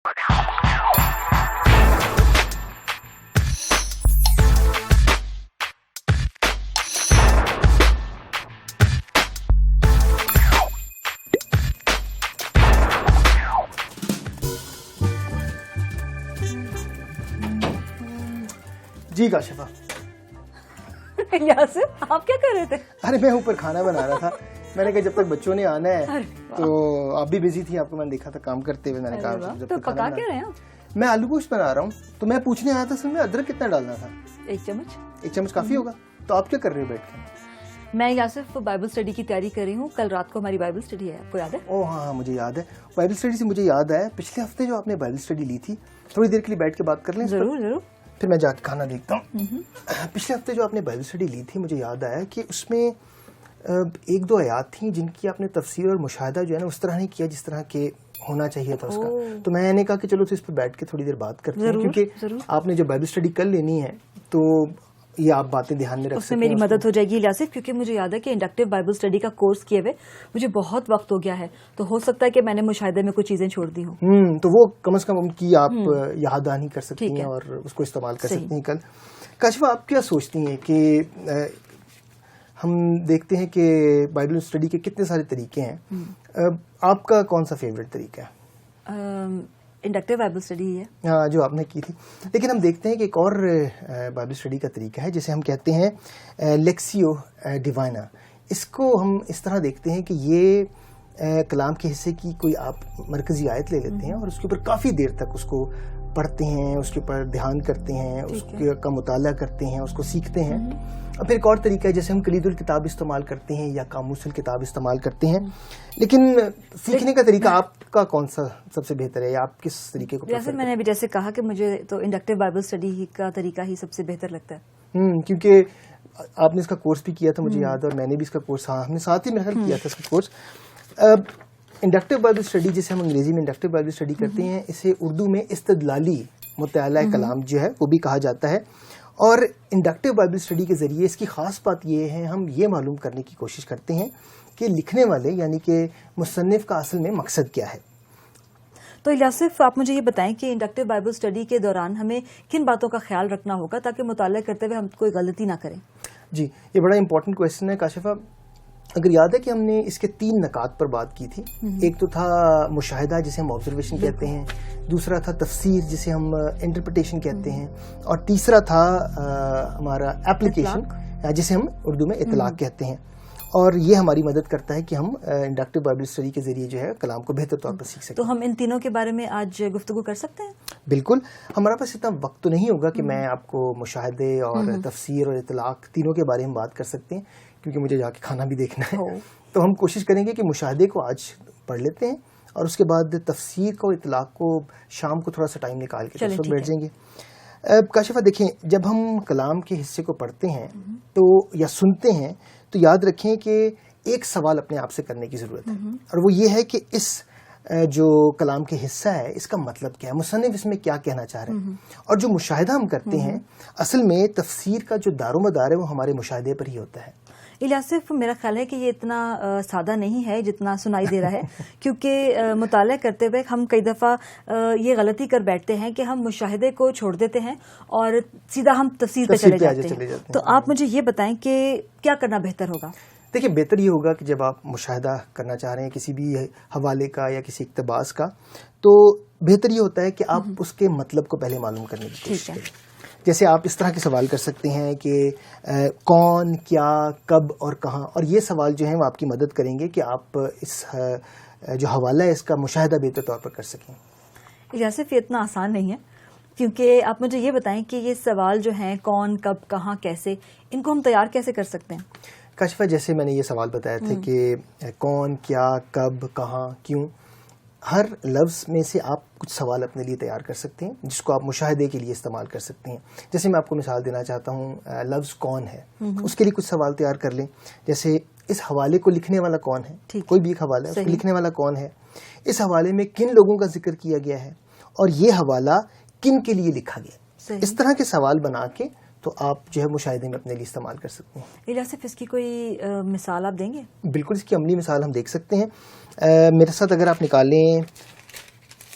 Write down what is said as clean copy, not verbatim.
جی کاشفہ. یاسر آپ کیا کر رہے تھے؟ ارے میں اوپر کھانا بنا رہا تھا. میں نے کہا جب تک بچوں نے آنا ہے تو آپ بھی بزی تھی, آپ کو میں نے دیکھا تھا کام کرتے ہوئے. میں نے کہا تو پکا کیا رہے ہیں؟ میں آلو گوشت بنا رہا ہوں. تو میں پوچھنے آیا تھا میں ادرک کتنا ڈالنا تھا؟ 1 چمچ. 1 چمچ کافی ہوگا. تو آپ کیا کر رہے ہو بیٹھ کے؟ میں یاسف بائبل اسٹڈی کی تیاری کر رہی ہوں. کل رات کو ہماری بائبل اسٹڈی ہے, آپ کو یاد ہے؟ اوہ ہاں مجھے یاد ہے. بائبل اسٹڈی سے مجھے یاد ہے پچھلے ہفتے جو آپ نے بائبل اسٹڈی لی تھی, تھوڑی دیر کے لیے بیٹھ کے بات کر لیں. ضرور ضرور. پھر میں جا کے کھانا دیکھتا ہوں. پچھلے ہفتے جو آپ نے بائبل اسٹڈی لی تھی مجھے یاد آیا کہ اس میں 1-2 آیات تھیں جن کی آپ نے تفسیر اور مشاہدہ جو ہے نا اس طرح نہیں کیا جس طرح کے ہونا چاہیے تھا اس کا. تو میں نے کہا کہ چلو اس پر بیٹھ کے تھوڑی دیر بات کرتے ہیں, کیونکہ آپ نے جو بائبل اسٹڈی کر لینی ہے تو یہ آپ باتیں دھیان میں رکھ سکتے ہیں. اس میں میری مدد ہو جائے گی یاسف, کیونکہ مجھے یاد ہے کہ انڈکٹیو بائبل اسٹڈی کا کورس کیے ہوئے مجھے بہت وقت ہو گیا ہے, تو ہو سکتا ہے کہ میں نے مشاہدے میں کچھ چیزیں چھوڑ دی ہوں. تو وہ کم از کم ان کی آپ یاد دہانی کر سکتی ہیں اور اس کو استعمال کر سکتی ہیں کل. کاشفہ آپ کیا سوچتی ہیں کہ ہم دیکھتے ہیں کہ بائبل اسٹڈی کے کتنے سارے طریقے ہیں, آپ کا کون سا فیوریٹ طریقہ ہے؟ انڈکٹیو بائبل اسٹڈی ہے ہاں جو آپ نے کی تھی. لیکن ہم دیکھتے ہیں کہ ایک اور بائبل اسٹڈی کا طریقہ ہے جسے ہم کہتے ہیں لیکسیو ڈیوائنا. اس کو ہم اس طرح دیکھتے ہیں کہ یہ کلام کے حصے کی کوئی آپ مرکزی آیت لے لیتے ہیں اور اس کے اوپر کافی دیر تک اس کو پڑھتے ہیں, اس کے اوپر دھیان کرتے ہیں, اس کا مطالعہ کرتے ہیں, اس کو سیکھتے ہیں. اور پھر ایک اور طریقہ ہے جیسے ہم کلید الکتاب استعمال کرتے ہیں یا قاموس الکتاب استعمال کرتے ہیں. لیکن سیکھنے کا طریقہ آپ کا کون سا سب سے بہتر ہے یا آپ کس طریقے کو؟ جیسے میں نے ابھی جیسے کہا کہ مجھے تو انڈکٹیو بائبل اسٹڈی کا طریقہ ہی سب سے بہتر لگتا ہے. کیونکہ آپ نے اس کا کورس بھی کیا تھا مجھے یاد ہے, اور میں نے بھی اس کا کورس, ہاں ہم نے ساتھ ہی محل کیا تھا اس کا کورس. انڈکٹیو بائبل اسٹڈی جسے ہم انگریزی میں انڈکٹیو بائبل اسٹڈی کرتے ہیں, اسے اردو میں استدلالی مطالعہ کلام جو ہے وہ بھی کہا جاتا ہے. اور انڈکٹیو بائبل اسٹڈی کے ذریعے اس کی خاص بات یہ ہے, ہم یہ معلوم کرنے کی کوشش کرتے ہیں کہ لکھنے والے یعنی کہ مصنف کا اصل میں مقصد کیا ہے. تو یاسف آپ مجھے یہ بتائیں کہ انڈکٹیو بائبل اسٹڈی کے دوران ہمیں کن باتوں کا خیال رکھنا ہوگا تاکہ مطالعہ کرتے ہوئے ہم کوئی غلطی نہ کریں؟ جی یہ بڑا امپورٹنٹ کویشچن ہے کاشفہ. اگر یاد ہے کہ ہم نے اس کے 3 نکات پر بات کی تھی. ایک تو تھا مشاہدہ جسے ہم آبزرویشن کہتے ہیں, دوسرا تھا تفسیر جسے ہم انٹرپریٹیشن کہتے ہیں, اور تیسرا تھا ہمارا ایپلیکیشن جسے ہم اردو میں اطلاق کہتے ہیں. اور یہ ہماری مدد کرتا ہے کہ ہم انڈکٹیو بائبل اسٹڈی کے ذریعے جو ہے کلام کو بہتر طور پر سیکھ سکیں. تو ہم ان تینوں کے بارے میں آج گفتگو کر سکتے ہیں؟ بالکل. ہمارا پاس اتنا وقت تو نہیں ہوگا کہ میں آپ کو مشاہدے اور تفسیر اور اطلاق تینوں کے بارے میں بات کر سکتے ہیں, کیونکہ مجھے جا کے کھانا بھی دیکھنا ہے. تو ہم کوشش کریں گے کہ مشاہدے کو آج پڑھ لیتے ہیں اور اس کے بعد تفسیر کو, اطلاق کو شام کو تھوڑا سا ٹائم نکال کے بیٹھ جائیں گے. کاشفہ دیکھیں, جب ہم کلام کے حصے کو پڑھتے ہیں تو یا سنتے ہیں تو یاد رکھیں کہ ایک سوال اپنے آپ سے کرنے کی ضرورت ہے, اور وہ یہ ہے کہ اس جو کلام کے حصہ ہے اس کا مطلب کیا ہے, مصنف اس میں کیا کہنا چاہ رہے ہیں. اور جو مشاہدہ ہم کرتے ہیں اصل میں تفسیر کا جو دار و مدار ہے وہ ہمارے مشاہدے پر ہی ہوتا ہے. صرف میرا خیال ہے کہ یہ اتنا سادہ نہیں ہے جتنا سنائی دے رہا ہے, کیونکہ مطالعہ کرتے ہوئے ہم کئی دفعہ یہ غلطی کر بیٹھتے ہیں کہ ہم مشاہدے کو چھوڑ دیتے ہیں اور سیدھا ہم تفسیر پہ چلے جاتے ہیں. تو آپ مجھے یہ بتائیں کہ کیا کرنا بہتر ہوگا؟ دیکھیں, بہتر یہ ہوگا کہ جب آپ مشاہدہ کرنا چاہ رہے ہیں کسی بھی حوالے کا یا کسی اقتباس کا, تو بہتر یہ ہوتا ہے کہ آپ اس کے مطلب کو پہلے معلوم کرنے کی کوشش کریں. جیسے آپ اس طرح کے سوال کر سکتے ہیں کہ کون, کیا, کب اور کہاں, اور یہ سوال جو ہیں وہ آپ کی مدد کریں گے کہ آپ اس جو حوالہ ہے اس کا مشاہدہ بہتر طور پر کر سکیں. یاسف یہ اتنا آسان نہیں ہے, کیونکہ آپ مجھے یہ بتائیں کہ یہ سوال جو ہیں کون, کب, کہاں, کیسے, ان کو ہم تیار کیسے کر سکتے ہیں؟ کاشفہ جیسے میں نے یہ سوال بتایا تھا کہ کون, کیا, کب, کہاں, کیوں, ہر لفظ میں سے آپ کچھ سوال اپنے لیے تیار کر سکتے ہیں جس کو آپ مشاہدے کے لیے استعمال کر سکتے ہیں. جیسے میں آپ کو مثال دینا چاہتا ہوں, لفظ کون ہے, اس کے لیے کچھ سوال تیار کر لیں. جیسے اس حوالے کو لکھنے والا کون ہے, کوئی بھی ایک حوالہ ہے, اس کو لکھنے والا کون ہے, اس حوالے میں کن لوگوں کا ذکر کیا گیا ہے, اور یہ حوالہ کن کے لیے لکھا گیا. اس طرح کے سوال بنا کے تو آپ جو ہے مشاہدے میں اپنے لیے استعمال کر سکتے ہیں. صرف اس کی کوئی مثال آپ دیں گے؟ بالکل, اس کی عملی مثال ہم دیکھ سکتے ہیں. میرے ساتھ اگر آپ نکالیں